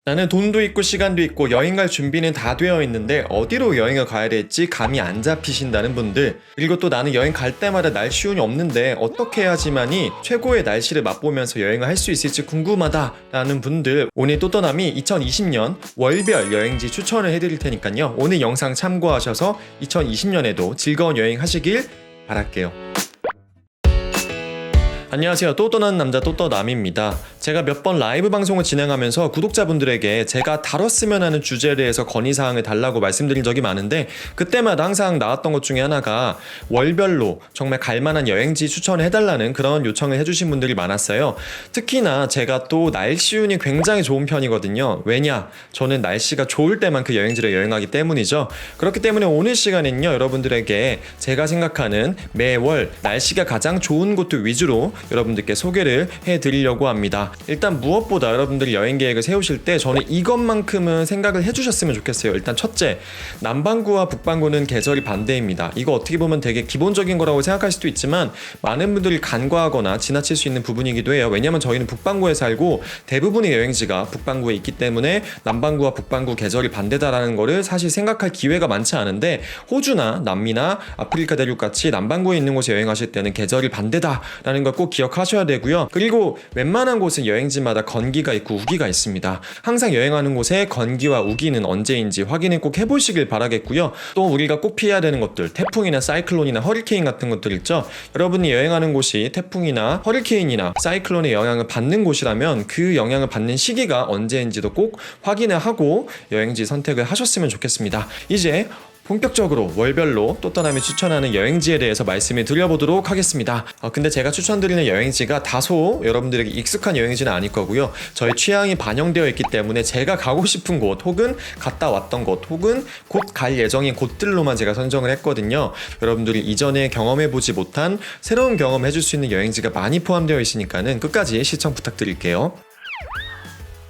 나는 돈도 있고 시간도 있고 여행 갈 준비는 다 되어 있는데 어디로 여행을 가야 될지 감이 안 잡히신다는 분들, 그리고 또 나는 여행 갈 때마다 날씨 운이 없는데 어떻게 해야지만이 최고의 날씨를 맛보면서 여행을 할 수 있을지 궁금하다라는 분들, 오늘 또떠남이 2020년 월별 여행지 추천을 해드릴 테니까요, 오늘 영상 참고하셔서 2020년에도 즐거운 여행 하시길 바랄게요. 안녕하세요. 또 떠나는 남자 또떠남입니다. 제가 몇 번 라이브 방송을 진행하면서 구독자분들에게 제가 다뤘으면 하는 주제에 대해서 건의사항을 달라고 말씀드린 적이 많은데, 그때마다 항상 나왔던 것 중에 하나가 월별로 정말 갈만한 여행지 추천을 해달라는 그런 요청을 해주신 분들이 많았어요. 특히나 제가 또 날씨운이 굉장히 좋은 편이거든요. 왜냐? 저는 날씨가 좋을 때만 그 여행지를 여행하기 때문이죠. 그렇기 때문에 오늘 시간에는요, 여러분들에게 제가 생각하는 매월 날씨가 가장 좋은 곳들 위주로 여러분들께 소개를 해드리려고 합니다. 일단 무엇보다 여러분들이 여행 계획을 세우실 때 저는 이것만큼은 생각을 해주셨으면 좋겠어요. 일단 첫째, 남반구와 북반구는 계절이 반대입니다. 이거 어떻게 보면 되게 기본적인 거라고 생각할 수도 있지만 많은 분들이 간과하거나 지나칠 수 있는 부분이기도 해요. 왜냐면 저희는 북반구에 살고 대부분의 여행지가 북반구에 있기 때문에 남반구와 북반구 계절이 반대다라는 거를 사실 생각할 기회가 많지 않은데, 호주나 남미나 아프리카 대륙 같이 남반구에 있는 곳에 여행하실 때는 계절이 반대다라는 걸 꼭 기억하셔야 되고요. 그리고 웬만한 곳은 여행지마다 건기가 있고 우기가 있습니다. 항상 여행하는 곳에 건기와 우기는 언제인지 확인을 꼭 해보시길 바라겠고요. 또 우리가 꼭 피해야 되는 것들, 태풍이나 사이클론이나 허리케인 같은 것들 있죠. 여러분이 여행하는 곳이 태풍이나 허리케인이나 사이클론의 영향을 받는 곳이라면 그 영향을 받는 시기가 언제인지도 꼭 확인을 하고 여행지 선택을 하셨으면 좋겠습니다. 이제 본격적으로 월별로 또떠남이 추천하는 여행지에 대해서 말씀을 드려보도록 하겠습니다. 근데 제가 추천드리는 여행지가 다소 여러분들에게 익숙한 여행지는 아닐 거고요. 저의 취향이 반영되어 있기 때문에 제가 가고 싶은 곳, 혹은 갔다 왔던 곳, 혹은 곧 갈 예정인 곳들로만 제가 선정을 했거든요. 여러분들이 이전에 경험해보지 못한 새로운 경험을 해줄 수 있는 여행지가 많이 포함되어 있으니까는 끝까지 시청 부탁드릴게요.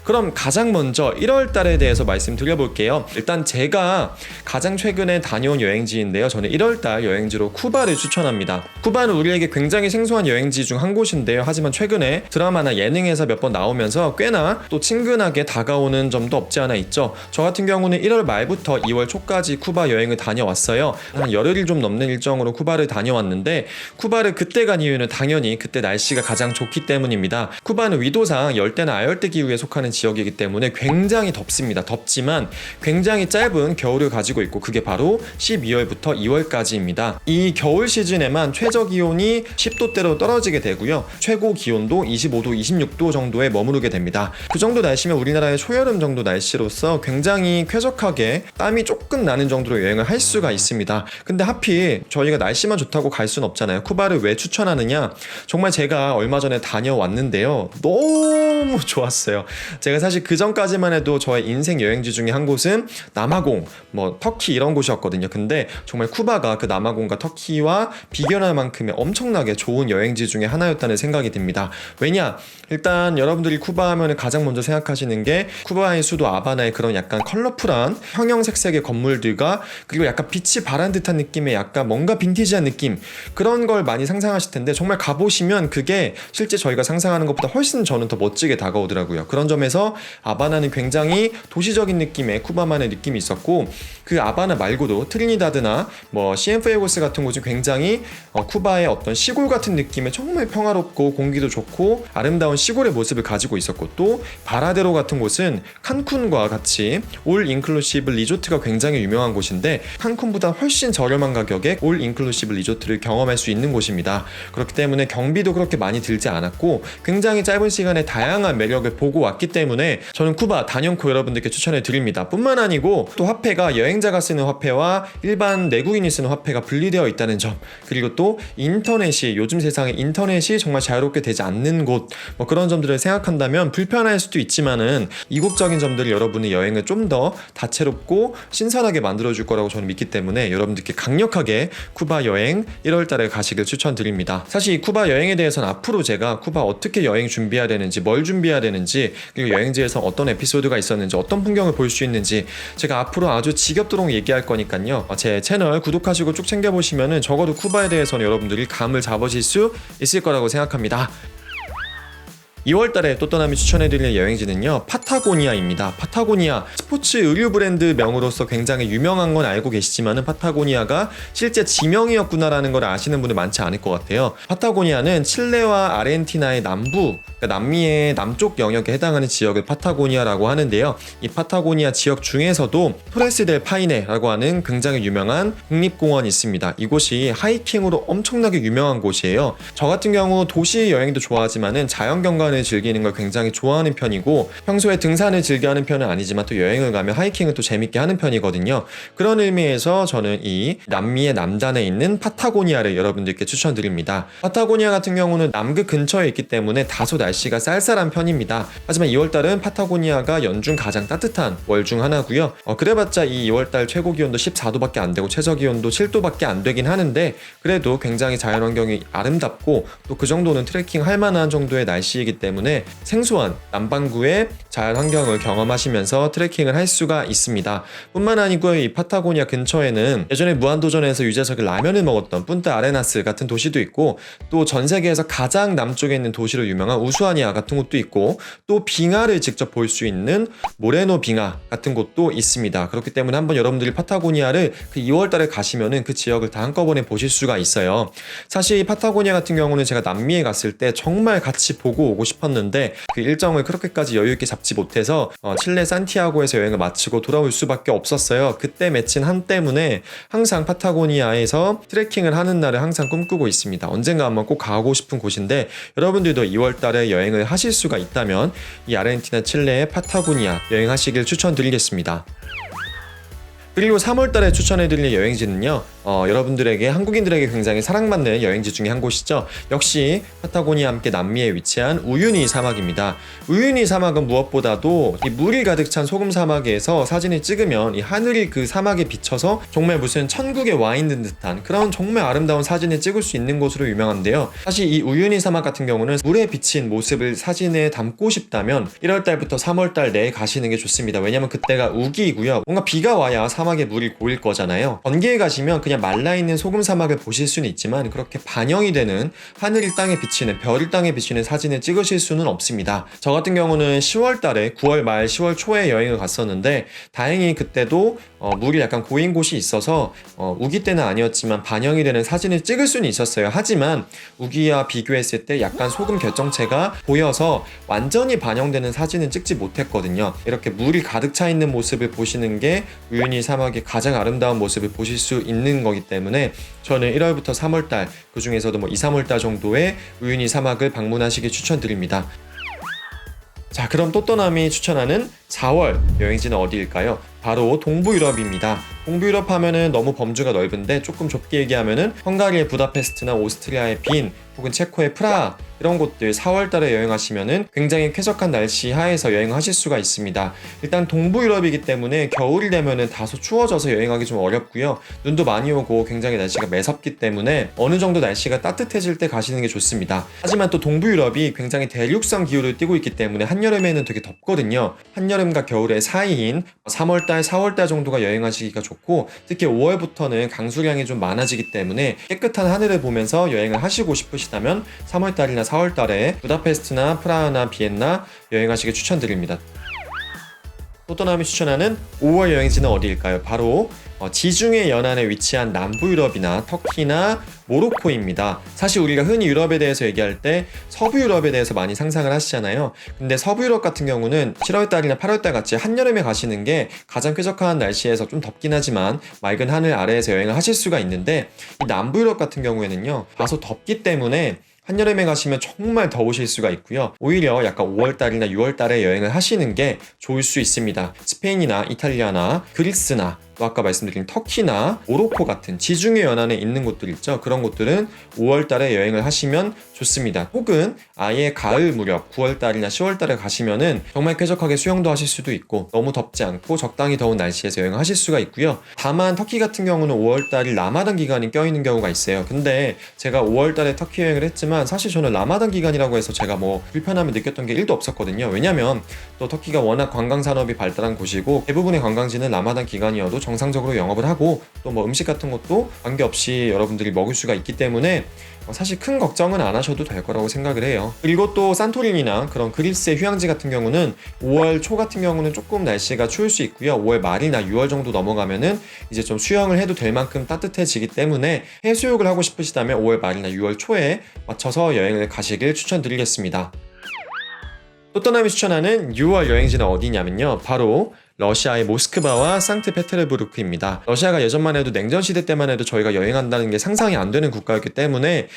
그럼 가장 먼저 1월 달에 대해서 말씀드려볼게요. 일단 제가 가장 최근에 다녀온 여행지인데요. 저는 1월 달 여행지로 쿠바를 추천합니다. 쿠바는 우리에게 굉장히 생소한 여행지 중 한 곳인데요. 하지만 최근에 드라마나 예능에서 몇 번 나오면서 꽤나 또 친근하게 다가오는 점도 없지 않아 있죠. 저 같은 경우는 1월 말부터 2월 초까지 쿠바 여행을 다녀왔어요. 한 열흘이 좀 넘는 일정으로 쿠바를 다녀왔는데, 쿠바를 그때 간 이유는 당연히 그때 날씨가 가장 좋기 때문입니다. 쿠바는 위도상 열대나 아열대 기후에 속하는 지역이기 때문에 굉장히 덥습니다. 덥지만 굉장히 짧은 겨울을 가지고 있고, 그게 바로 12월부터 2월까지입니다. 이 겨울 시즌에만 최저 기온이 10도대로 떨어지게 되고요. 최고 기온도 25도, 26도 정도에 머무르게 됩니다. 그 정도 날씨면 우리나라의 초여름 정도 날씨로서 굉장히 쾌적하게 땀이 조금 나는 정도로 여행을 할 수가 있습니다. 근데 하필 저희가 날씨만 좋다고 갈 수는 없잖아요. 쿠바를 왜 추천하느냐? 정말 제가 얼마 전에 다녀왔는데요. 너무 좋았어요. 제가 사실 그 전까지만 해도 저의 인생 여행지 중에 한 곳은 남아공, 터키 이런 곳이었거든요. 근데 정말 쿠바가 그 남아공과 터키와 비교할 만큼의 엄청나게 좋은 여행지 중에 하나였다는 생각이 듭니다. 왜냐? 일단 여러분들이 쿠바 하면 가장 먼저 생각하시는 게 쿠바의 수도 아바나의 그런 약간 컬러풀한 형형색색의 건물들과, 그리고 약간 빛이 바란 듯한 느낌의 약간 뭔가 빈티지한 느낌, 그런 걸 많이 상상하실 텐데, 정말 가보시면 그게 실제 저희가 상상하는 것보다 훨씬 저는 더 멋지게 다가오더라고요. 그런 점에서 아바나는 굉장히 도시적인 느낌의 쿠바만의 느낌이 있었고, 그 아바나 말고도 트리니다드나 시엔푸에고스 같은 곳은 굉장히 쿠바의 어떤 시골 같은 느낌의 정말 평화롭고 공기도 좋고 아름다운 시골의 모습을 가지고 있었고, 또 바라데로 같은 곳은 칸쿤과 같이 올 인클루시브 리조트가 굉장히 유명한 곳인데, 칸쿤보다 훨씬 저렴한 가격에 올 인클루시브 리조트를 경험할 수 있는 곳입니다. 그렇기 때문에 경비도 그렇게 많이 들지 않았고 굉장히 짧은 시간에 다양한 매력을 보고 왔기 때문에 저는 쿠바 단연코 여러분들께 추천해 드립니다. 뿐만 아니고 또 화폐가 여행자가 쓰는 화폐와 일반 내국인이 쓰는 화폐가 분리되어 있다는 점, 그리고 또 인터넷이, 요즘 세상에 인터넷이 정말 자유롭게 되지 않는 곳, 그런 점들을 생각한다면 불편할 수도 있지만은 이국적인 점들이 여러분의 여행을 좀 더 다채롭고 신선하게 만들어줄 거라고 저는 믿기 때문에 여러분들께 강력하게 쿠바 여행 1월 달에 가시길 추천드립니다. 사실 이 쿠바 여행에 대해서는 앞으로 제가 쿠바 어떻게 여행 준비해야 되는지, 뭘 준비해야 되는지, 그리고 여행지에서 어떤 에피소드가 있었는지, 어떤 풍경을 볼 수 있는지 제가 앞으로 아주 지겹도록 얘기할 거니까요. 제 채널 구독하시고 쭉 챙겨보시면은 적어도 쿠바에 대해서는 여러분들이 감을 잡으실 수 있을 거라고 생각합니다. 2월달에 또떠남이 추천해드릴 여행지는요, 파타고니아입니다. 파타고니아 스포츠 의류 브랜드 명으로서 굉장히 유명한 건 알고 계시지만은 파타고니아가 실제 지명이었구나라는 걸 아시는 분들 많지 않을 것 같아요. 파타고니아는 칠레와 아르헨티나의 남부, 그러니까 남미의 남쪽 영역에 해당하는 지역을 파타고니아라고 하는데요. 이 파타고니아 지역 중에서도 토레스 델 파이네라고 하는 굉장히 유명한 국립공원이 있습니다. 이곳이 하이킹으로 엄청나게 유명한 곳이에요. 저 같은 경우 도시 여행도 좋아하지만은 자연 경관을 즐기는 걸 굉장히 좋아하는 편이고, 평소에 등산을 즐겨하는 편은 아니지만 또 여행을 가면 하이킹을 또 재밌게 하는 편이거든요. 그런 의미에서 저는 이 남미의 남단에 있는 파타고니아를 여러분들께 추천드립니다. 파타고니아 같은 경우는 남극 근처에 있기 때문에 다소 날씨가 쌀쌀한 편입니다. 하지만 2월달은 파타고니아가 연중 가장 따뜻한 월 중 하나고요. 그래봤자 이 2월달 최고 기온도 14도밖에 안 되고 최저 기온도 7도밖에 안 되긴 하는데, 그래도 굉장히 자연환경이 아름답고 또 그 정도는 트레킹 할 만한 정도의 날씨이기 때문에 생소한 남반구의 자연환경을 경험하시면서 트레킹을 할 수가 있습니다. 뿐만 아니고요, 이 파타고니아 근처에는 예전에 무한도전에서 유재석이 라면을 먹었던 punta arenas 같은 도시도 있고, 또 전 세계에서 가장 남쪽에 있는 도시로 유명한 우수아니아 같은 곳도 있고, 또 빙하를 직접 볼 수 있는 모레노 빙하 같은 곳도 있습니다. 그렇기 때문에 한번 여러분들이 파타고니아를 그 2월달에 가시면은 그 지역을 다 한꺼번에 보실 수가 있어요. 사실 이 파타고니아 같은 경우는 제가 남미에 갔을 때 정말 같이 보고 오고 싶었는데 그 일정을 그렇게까지 여유있게 잡지 못해서 칠레 산티아고에서 여행을 마치고 돌아올 수밖에 없었어요. 그때 맺힌 한 때문에 항상 파타고니아에서 트레킹을 하는 날을 항상 꿈꾸고 있습니다. 언젠가 한번 꼭 가고 싶은 곳인데, 여러분들도 2월달에 여행을 하실 수가 있다면 이 아르헨티나 칠레의 파타고니아 여행하시길 추천드리겠습니다. 그리고 3월달에 추천해드릴 여행지는요, 여러분들에게, 한국인들에게 굉장히 사랑받는 여행지 중에 한 곳이죠. 역시 파타고니아와 함께 남미에 위치한 우유니 사막입니다. 우유니 사막은 무엇보다도 이 물이 가득 찬 소금 사막에서 사진을 찍으면 이 하늘이 그 사막에 비쳐서 정말 무슨 천국에 와 있는 듯한 그런 정말 아름다운 사진을 찍을 수 있는 곳으로 유명한데요. 사실 이 우유니 사막 같은 경우는 물에 비친 모습을 사진에 담고 싶다면 1월달부터 3월달 내에 가시는 게 좋습니다. 왜냐면 그때가 우기이고요. 뭔가 비가 와야 사막에 물이 고일 거잖아요. 번개에 가시면 그냥 말라있는 소금 사막을 보실 수는 있지만 그렇게 반영이 되는 하늘이 땅에 비치는, 별이 땅에 비치는 사진을 찍으실 수는 없습니다. 저 같은 경우는 10월달에 9월 말 10월 초에 여행을 갔었는데 다행히 그때도 물이 약간 고인 곳이 있어서 우기 때는 아니었지만 반영이 되는 사진을 찍을 수는 있었어요. 하지만 우기와 비교했을 때 약간 소금 결정체가 보여서 완전히 반영되는 사진은 찍지 못했거든요. 이렇게 물이 가득 차 있는 모습을 보시는 게 우유니 사막의 가장 아름다운 모습을 보실 수 있는 거기 때문에 저는 1월부터 3월달, 그 중에서도 2, 3월달 정도에 우유니 사막을 방문하시길 추천드립니다. 자, 그럼 또떠남이 추천하는 4월 여행지는 어디일까요? 바로 동부 유럽입니다. 동부 유럽 하면은 너무 범주가 넓은데 조금 좁게 얘기하면은 헝가리의 부다페스트나 오스트리아의 빈, 혹은 체코의 프라하, 이런 곳들 4월달에 여행하시면은 굉장히 쾌적한 날씨 하에서 여행하실 수가 있습니다. 일단 동부 유럽이기 때문에 겨울이 되면은 다소 추워져서 여행하기 좀 어렵고요. 눈도 많이 오고 굉장히 날씨가 매섭기 때문에 어느 정도 날씨가 따뜻해질 때 가시는 게 좋습니다. 하지만 또 동부 유럽이 굉장히 대륙성 기후를 띠고 있기 때문에 한여름에는 되게 덥거든요. 한여름과 겨울의 사이인 3월달, 4월달 정도가 여행하시기가 좋고, 특히 5월부터는 강수량이 좀 많아지기 때문에 깨끗한 하늘을 보면서 여행을 하시고 싶으시다면 3월달이나 4월달에 부다페스트나 프라하나 비엔나 여행하시길 추천드립니다. 또떠남이 추천하는 5월 여행지는 어디일까요? 바로 지중해 연안에 위치한 남부 유럽이나 터키나 모로코입니다. 사실 우리가 흔히 유럽에 대해서 얘기할 때 서부 유럽에 대해서 많이 상상을 하시잖아요. 근데 서부 유럽 같은 경우는 7월달이나 8월달 같이 한여름에 가시는 게 가장 쾌적한 날씨에서 좀 덥긴 하지만 맑은 하늘 아래에서 여행을 하실 수가 있는데, 이 남부 유럽 같은 경우에는요, 다소 덥기 때문에 한여름에 가시면 정말 더우실 수가 있고요. 오히려 약간 5월달이나 6월달에 여행을 하시는 게 좋을 수 있습니다. 스페인이나 이탈리아나 그리스나 또 아까 말씀드린 터키나 모로코 같은 지중해 연안에 있는 곳들 있죠. 그런 곳들은 5월달에 여행을 하시면 좋습니다. 혹은 아예 가을 무렵 9월달이나 10월달에 가시면은 정말 쾌적하게 수영도 하실 수도 있고 너무 덥지 않고 적당히 더운 날씨에서 여행을 하실 수가 있고요. 다만 터키 같은 경우는 5월달이 라마단 기간이 껴있는 경우가 있어요. 근데 제가 5월달에 터키 여행을 했지만 사실 저는 라마단 기간이라고 해서 제가 불편함을 느꼈던 게 1도 없었거든요. 왜냐면 또 터키가 워낙 관광 산업이 발달한 곳이고 대부분의 관광지는 라마단 기간이어도 정상적으로 영업을 하고 또 뭐 음식 같은 것도 관계없이 여러분들이 먹을 수가 있기 때문에 사실 큰 걱정은 안 하셔도 될 거라고 생각을 해요. 그리고 또 산토리니나 그런 그리스의 휴양지 같은 경우는 5월 초 같은 경우는 조금 날씨가 추울 수 있고요. 5월 말이나 6월 정도 넘어가면은 이제 좀 수영을 해도 될 만큼 따뜻해지기 때문에 해수욕을 하고 싶으시다면 5월 말이나 6월 초에 맞춰서 여행을 가시길 추천드리겠습니다. 또 떠남이 추천하는 6월 여행지는 어디냐면요, 바로 러시아의 모스크바와 상트페테르부르크입니다. 러시아가 예전만 해도 냉전시대 때만 해도 저희가 여행한다는 게 상상이 안 되는 국가였기 때문에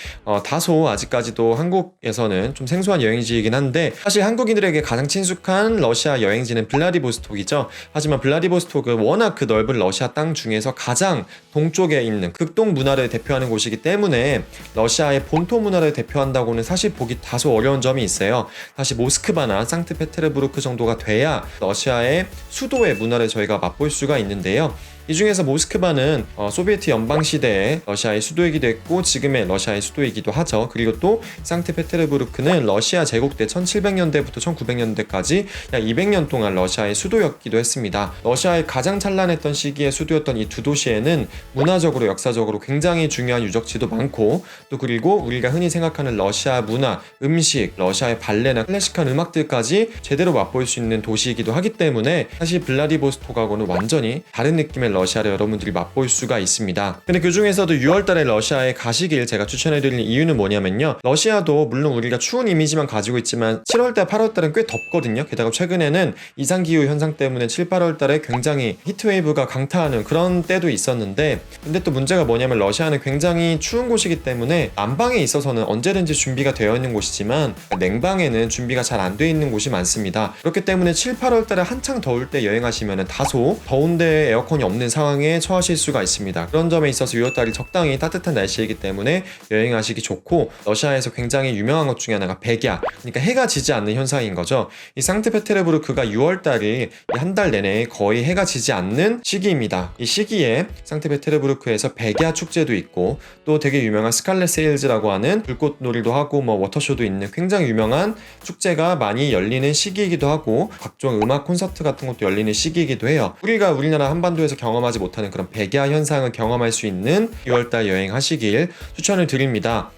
다소 아직까지도 한국에서는 좀 생소한 여행지이긴 한데, 사실 한국인들에게 가장 친숙한 러시아 여행지는 블라디보스톡이죠. 하지만 블라디보스톡은 워낙 그 넓은 러시아 땅 중에서 가장 동쪽에 있는 극동 문화를 대표하는 곳이기 때문에 러시아의 본토 문화를 대표한다고는 사실 보기 다소 어려운 점이 있어요. 사실 모스크바나 상트페테르부르크 정도가 돼야 러시아의 수도의 문화를 저희가 맛볼 수가 있는데요. 이 중에서 모스크바는 소비에트 연방 시대의 러시아의 수도이기도 했고 지금의 러시아의 수도이기도 하죠. 그리고 또 상트페테르부르크는 러시아 제국 때 1700년대부터 1900년대까지 약 200년 동안 러시아의 수도였기도 했습니다. 러시아의 가장 찬란했던 시기의 수도였던 이 두 도시에는 문화적으로 역사적으로 굉장히 중요한 유적지도 많고, 또 그리고 우리가 흔히 생각하는 러시아 문화, 음식, 러시아의 발레나 클래식한 음악들까지 제대로 맛볼 수 있는 도시이기도 하기 때문에 사실 블라디보스톡하고는 완전히 다른 느낌의 러시아를 여러분들이 맛볼 수가 있습니다. 근데 그 중에서도 6월달에 러시아에 가시길 제가 추천해드리는 이유는 뭐냐면요, 러시아도 물론 우리가 추운 이미지만 가지고 있지만 7월달, 8월달은 꽤 덥거든요. 게다가 최근에는 이상기후 현상 때문에 7, 8월달에 굉장히 히트웨이브가 강타하는 그런 때도 있었는데, 근데 또 문제가 뭐냐면 러시아는 굉장히 추운 곳이기 때문에 난방에 있어서는 언제든지 준비가 되어 있는 곳이지만 냉방에는 준비가 잘 안 되어 있는 곳이 많습니다. 그렇기 때문에 7, 8월달에 한창 더울 때 여행하시면 다소 더운데 에어컨이 없는 상황에 처하실 수가 있습니다. 그런 점에 있어서 6월달이 적당히 따뜻한 날씨이기 때문에 여행하시기 좋고, 러시아에서 굉장히 유명한 것 중에 하나가 백야, 그러니까 해가 지지 않는 현상인 거죠. 이 상트페테르부르크가 6월달이 한 달 내내 거의 해가 지지 않는 시기입니다. 이 시기에 상트페테르부르크에서 백야 축제도 있고 또 되게 유명한 스칼렛 세일즈라고 하는 불꽃놀이도 하고 뭐 워터쇼도 있는 굉장히 유명한 축제가 많이 열리는 시기이기도 하고, 각종 음악 콘서트 같은 것도 열리는 시기이기도 해요. 우리가 우리나라 한반도에서 경험하지 못하는 그런 백야 현상을 경험할 수 있는 6월달 여행하시길 추천을 드립니다.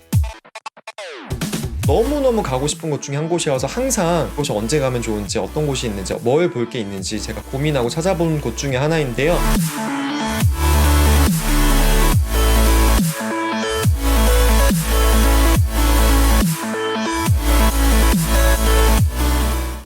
너무너무 가고 싶은 곳 중에 한 곳이어서 항상 그곳이 언제 가면 좋은지, 어떤 곳이 있는지, 뭘 볼 게 있는지 제가 고민하고 찾아본 곳 중에 하나인데요.